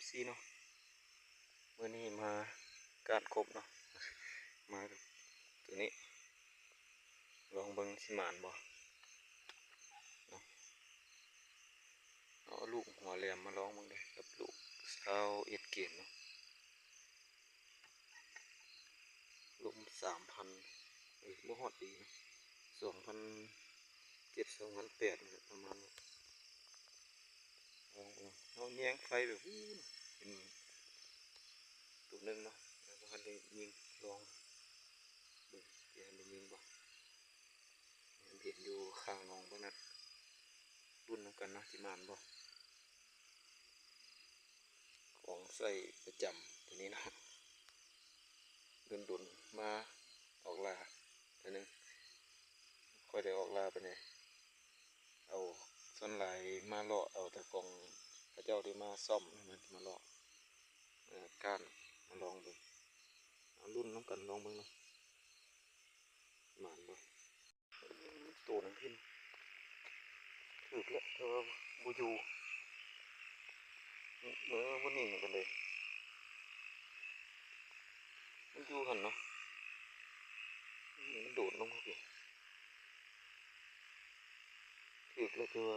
FC เนาะมื่อนี้มาการกบเนาะมาตัวนี้ลองเบิ่งสิหมานบ่เนาะเอาลูกหัวแหลมมาลองเบิ่งเลยกับลูก21เกตเนาะลม3,000บ่ฮอดดีนะ2,700 2,800ประมาณนี้เอาแยงไฟแบบเป็นตัวนึงเนาะแล้วก็ได้ยิงลองเบิ่งจะได้ยิงบ่เห็นอยู่ข้างน้องบ่นั่นรุ่นนำกันนะสิมานบ่ของใส่ประจำตัวนี้เนาะดุนมาออกลาตัวนึงค่อยได้ออกลาไปเนี่ยเอาส่วนหลายมาเลาะเอาแต่ของพระเจ้าที่มาซ่อมมันมาเลาะก้านมาลองเบิ่งเอารุ่นน้ำกันลองเบิ่งเนาะหมานบ่ตัวนึงขึ้นถึกแล้วเธอบ่อยู่เมื่อวันนี้กันเลยมันอยู่หันเนาะมันโดดลงเข้าไปถึกแล้วเธอ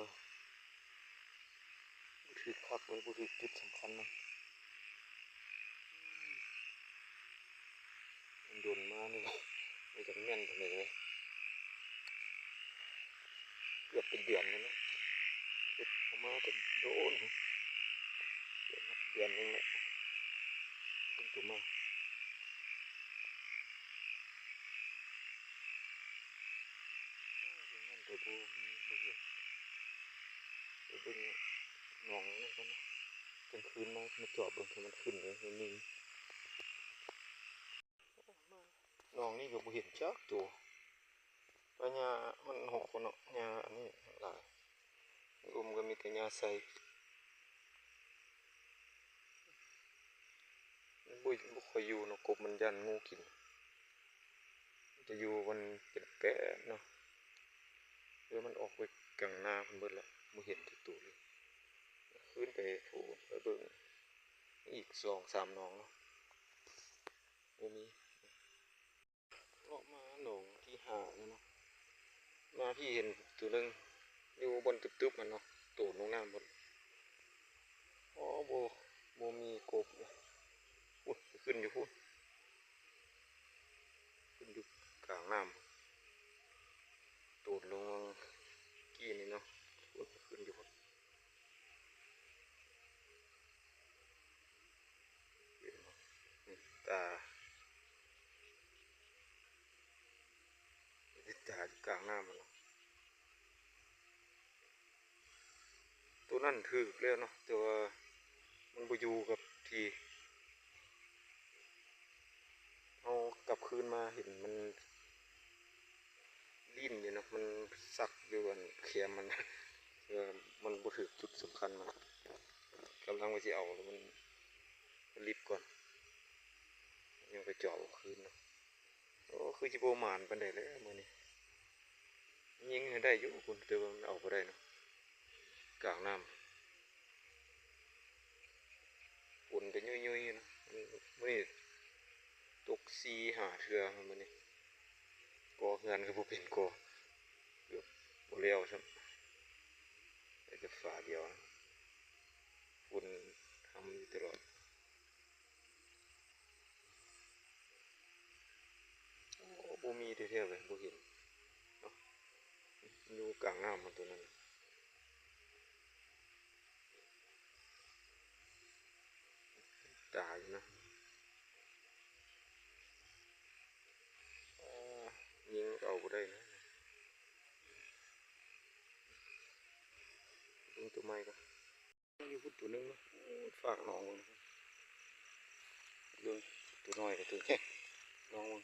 ถึกคักเลยบ่ถึกจุดสำคัญนะมันโดนมานี่ไม่จำแม่นไปเลยเกือบเป็นเดือนเลยนะเก็บออกมาเป็นโดนเดือนนึงแหละเป็นตัวมานั่นตัวบูไม่เห็นตัวบึ้งหนองนั่นก็นะกลางคืนมาจอบเบิ่งมันขึ้นเลยมันนิ่งหนองนี่ก็บ่เห็นจักตัวปัญญามันหกคนเนาะหญ้าอันนี้หลายก็มีแต่หญ้าใสบ่ค่อยอยู่เนาะกบมันยันงูกินจะอยู่มันเป็นแปะเนาะเดี๋ยวมันออกไปกลางนาเพิ่นเบิดละบ่เห็นจักตัวเลยขึ้นไปพูดไปเบิ่งอีก2-3หนองเนาะบ่มีออกมาหนองที่5แล้วเนาะมาพี่เห็นตัวนึงอยู่บนตึบๆมันเนาะโตลงน้ำบนอ๋อบ่มีกบอุ๊ยขึ้นอยู่พุ่นขึ้นอยู่กลางน้ำโตลงกี้นี่เนาะอุ๊ยขึ้นอยู่พุ่นเห็นบ่ตาอยู่กลางน้ำมันเนาะตัวนั้นถึกแล้วเนาะแต่ว่ามันบ่อยู่กับที่เอากลับคืนมาเห็นมันดิ้นอยู่เนาะมันสักอยู่บนแขนมันมันบ่ถึกจุดสำคัญมันกำลังว่าสิเอาแล้วมันรีบก่อนยังไปเจาะคืนเนาะโอ้คือสิบ่หมานปานใดแล้วมื้อนี้ยิงให้ได้อยู่คุณแต่ว่ามันเอาบ่ได้เนาะกลางน้ำฝนก็ยุ่ยๆเนาะมื้อนี้ตก4-5เทื่อมื้อนี้ก่อเฮือนก็บ่เป็นก่อเกือบบ่แล้วซ้ำแต่ฝาเดียวนะฝุ่นทำอยู่ตลอดโอ้บ่มีแท้ๆเลยบ่เห็นเนาะอยู่กลางน้ำมันตัวนั้นตายอยู่นะยิงเอาบ่ได้นะยิงตัวใหม่ก็อยู่พุ่นตัวนึงเนาะฝากน้องมันดูตัวน้อยกับตัวใหญ่น้องมัน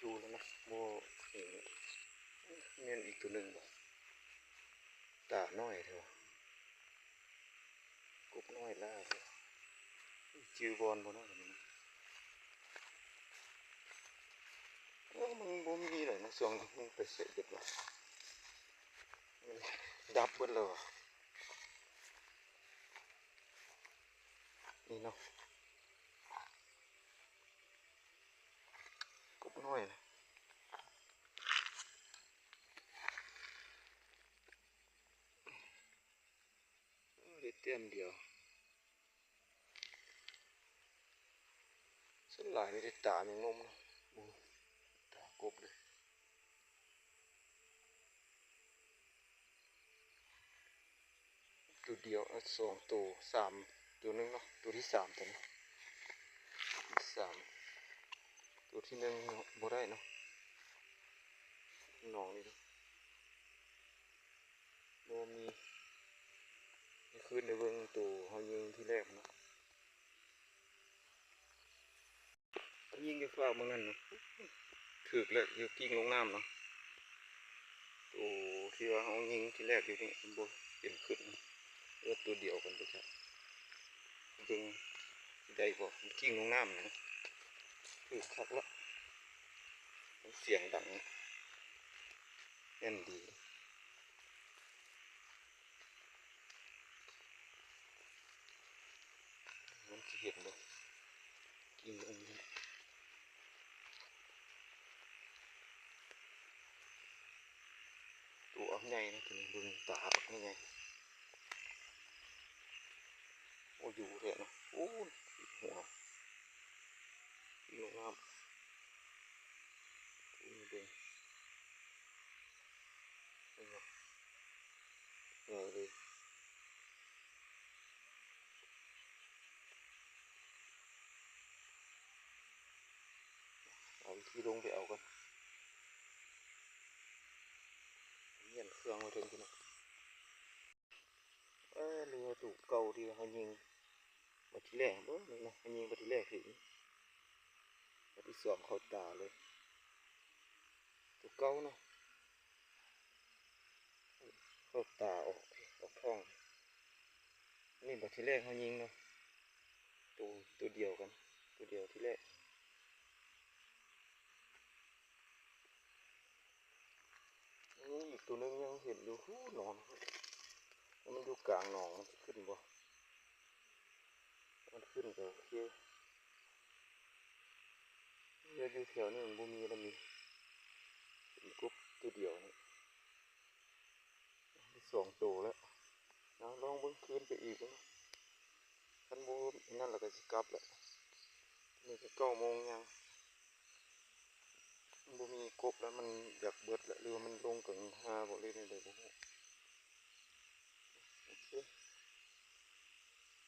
ดูแล้วนะโมเห็นเมียนอีกตัวหนึ่งบ่ตาน้อยเถอะกบน้อยล่าเถอะจือบอลบ่เนาะมันบ่มีเลยนะช่วงนี้มันไปเสร็จเด็ดว่ะ ดับเบิดเลยว่ะนี่เนาะกบน้อยนะได้เต็มเดียวส่วนหลายไม่ได้ตาแมงมุมเนาะตากบเลยตัวเดียวสองตัวสามตัวนึงเนาะตัวที่สามตัวนี้สามตัวที่หนึ่งบ่ได้เนาะน้องนี่เนาะบ่มีนี่คืนในเบิ่งตัวเขายิงที่แรกเนาะยิงจะฟ้าเมื่อนั้นเนาะถึกแล้วอยู่กิ้งลงน้ำเนาะตัวที่ว่าเขายิงที่แรกอยู่นี่บ่เห็นขึ้นตัวเดียวกันไปจ้ะเบิ่งได้บ่กิ้งลงน้ำนะถึกคักละเสียงดังแน่นดีมันจะเห็นบ่กิ้งลงนี่ตัวใหญ่นะตัวนี้เบิ่งตาบักใหญ่โอ้อยู่เลยนะโอ้หัวกิ้งลงน้ำนี่เบิ่งใหญ่เลยเอาวิธีลงไปเอากันเงียนเครื่องไว้ถึงที่นั่นเรือตูกเก่าที่เขายิงมาที่แรกบ่นี่นะเขายิงมาที่แรกถึงมาที่สองเขาตาเลยตัวเก่าเนาะเขาตาออกท้องนี่มาที่แรกเขายิงเนาะตัวเดียวกันตัวเดียวที่แรกอีกตัวนึงยังเห็นอยู่หูหนอนแล้วมันอยู่กลางหนองมันจะขึ้นบ่มันขึ้นก็โอเคเรืออยู่แถวนี้มันบ่มีแล้วมีกบตัวเดียวนี่สองตัวแล้วนะลองเบิ่งคืนไปอีกนะคันบ่นั่นแล้วก็สิกลับแหละนี่ก็9 โมงยังบ่มีกบแล้วมันอยากเบิดแล้วหรือว่ามันลงกังหาบ่เลยนี่ได้บ่ฮู้โอเค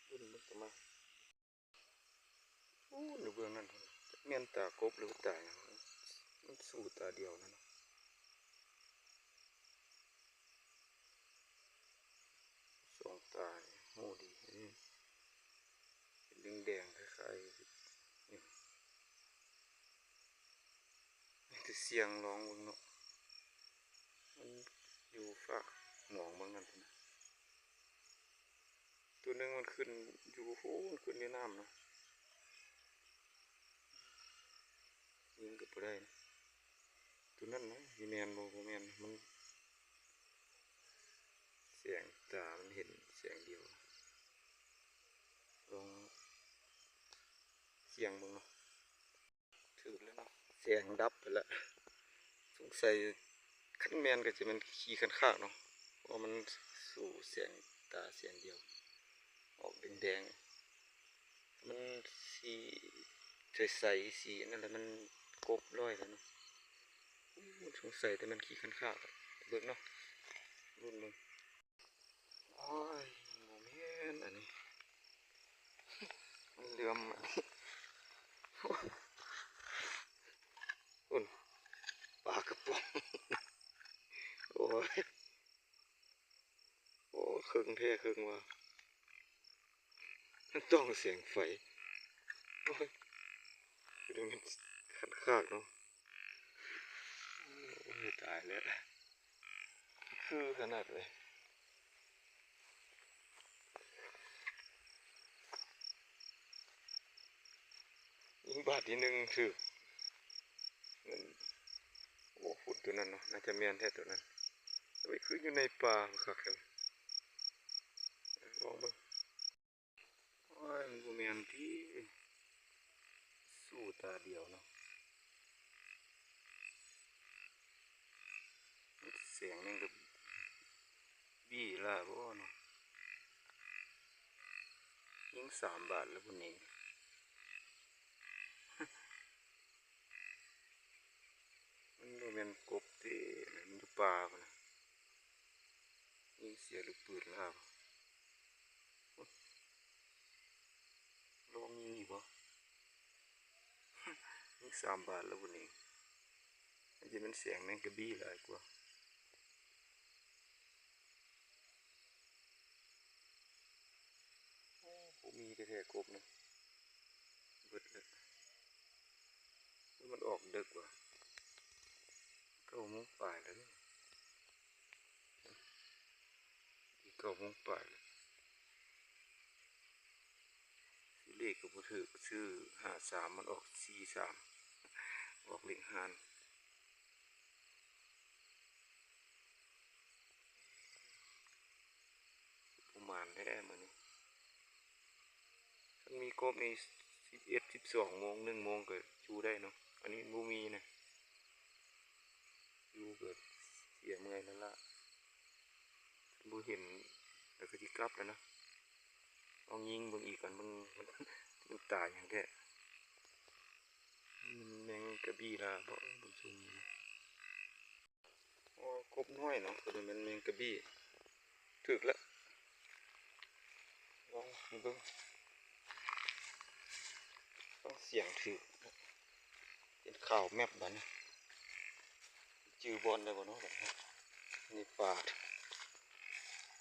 ขึ้นมันก็มาโอ้หรือเบื้องนั้นแม่นตากบหรือตาหยังมันสู้ตาเดียวนั่นเนาะสองตาโหดีเป็นแดงๆคล้ายๆนี่แต่เสียงร้องเบิ่งเนาะมันอยู่ฝากหนองเบิ่งนั่นนะตัวนึงมันขึ้นอยู่โหมันขึ้นในน้ำเนาะยิงก็บ่ได้นะตัวนั้นนะยีแมนบ่แมนมันเสียงตามันเห็นเสียงเดียวลองเสียงเบิ่งเนาะถือแล้วเนาะเสียงดับไปแล้วสงสัยคันแมนก็จะมันขี้คันคากเนาะเพราะมันสู่เสียงตาเสียงเดียวออกแดงๆมันสีใสๆสีนั่นแหละมันกบร้อยแล้วเนาะสงสัยแต่มันขี้คันคากเบิ่งเนาะรุ่นมึงโอ้ยโมเมนอันนี้มันเหลื่อมอันนี้อุ่นปลากระป๋องโอ้ยโอ้ครึ่งแท้ครึ่งว่าต้องเสียงไฟโอ้ยดูมันคันคากเนาะโอ้ยตายแล้วคือขนาดเลยยิงบาทที่หนึ่งถือมันโอ้ฝุ่นตัวนั้นเนาะน่าจะแม่นแท้ตัวนั้น ไปคืออยู่ในป่าครับครับลองเบิ่งโอ้ยมันบ่แม่นที่สู้ตาเดียวเนาะเสียงนี่ก็บี้ล่ะบ่เนาะยิง3 บาทแล้วพุ่นนี่มันบ่แม่นกบที่มันอยู่ป่าพุ่นน่ะยิงเสียลูกปืนล่ะลองยิงอีกบ่ยิง3 บาทแล้วพุ่นนี่อันนี้มันเสียงแมงกะบี้หลายกว่าบ่มีแท้ๆกบนะเบิดเลยมันออกดึกว่ะ9 โมงปลายแล้วนี่อีก9 โมงปลายแล้วเลขก็บ่ถูกชื่อ53มันออก43ออกเลขหารประมาณแท้มื้อนี้มันมีกบใน11 12 โมง1 โมงก็อยู่ได้เนาะอันนี้บ่มีนะอยู่ก็เสียเมื่อยแล้วล่ะบ่เห็นแล้วก็สิกลับแล้วนะลองยิงเบิ่งอีกกันมันตายอย่างแท้มันแมงกะบี้ล่ะบ่บ่ซุ่มอ๋อกบน้อยเนาะตัวนี้มันแมงกะบี้ถึกแล้วลองเบิ่งต้องเสียงถึกเป็นข่าวแมปบัดนี้จื้อบอลได้บ่เนาะบัดนี้นี่ปลา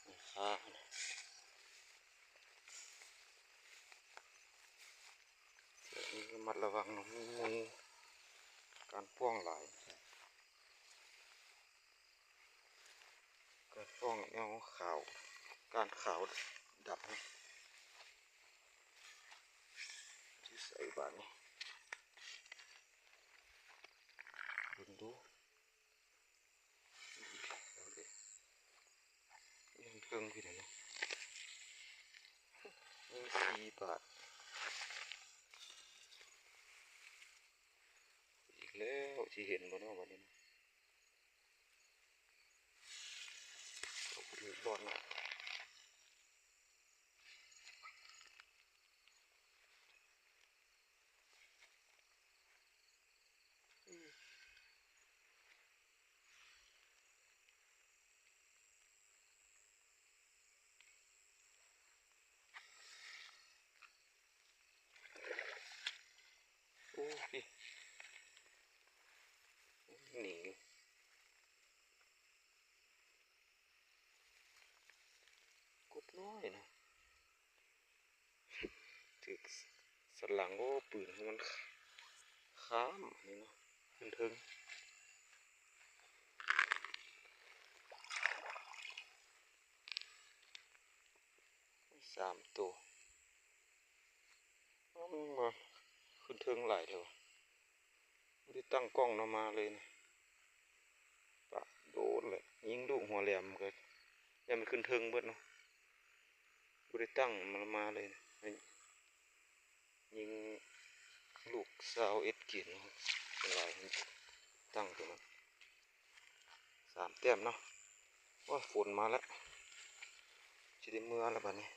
นี่ขานี่ระมัดระวังเนาะมีงูการป้องหลายการป้องแนวขาวการขาวดับที่ใส่บาดนี้ดูเอาดิยังเพิ่งพี่เนาะนี่4 บาทอีกแล้วที่เห็นบ่เนาะบัดนี้เอาไปดูบอลเนาะโอ้พี่หนีกบน้อยนะถึกสลังโอ้ปืนมันค้ามนี่เนาะขึ้นถึง3 ตัวมันมาขึ้นถึงหลายเถอะไม่ได้ตั้งกล้องนำมาเลยนะปะโดนเลยยิงลูกหัวแหลมก็ยังมันขึ้นถึงเบิดเนาะไม่ได้ตั้งมันมาเลยนะยิงลูก21เกียรเป็นไรตั้งตัวนั้น3 แต้มเนาะว่าฝนมาแล้วจะได้เมื่อแล้วบ้านี้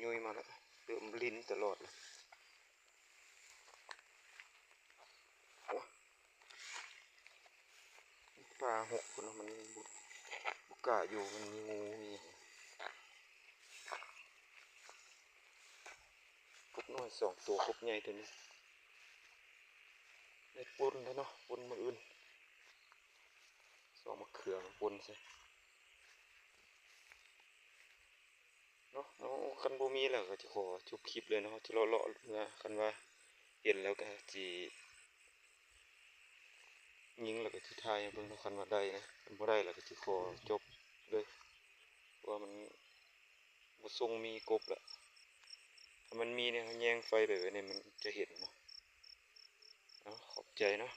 ยุ่ยๆมาแล้วเริ่มลิ้นตลอดเลยปลาหกคนมันบุกกะอยู่มันมีงูมีกบน้อย2 ตัวกบใหญ่ตัวนี้ได้ปนแล้วเนาะปนมืออื่นสองมะเขือปนใช่เนาะเอาคันบ่มีแล้วก็จะขอจบคลิปเลยเนาะที่เราเลาะเรือคันว่าเห็นแล้วก็จียิงแล้วก็ที่ทายเบิ่งคันว่าได้นะคันบ่ได้แล้วก็สิขอจบเลยว่ามันบ่ทรงมีกบละถ้ามันมีเนี่ยแยงไฟไปไว้เนี่ยมันจะเห็นเนาะเอาขอบใจเนาะ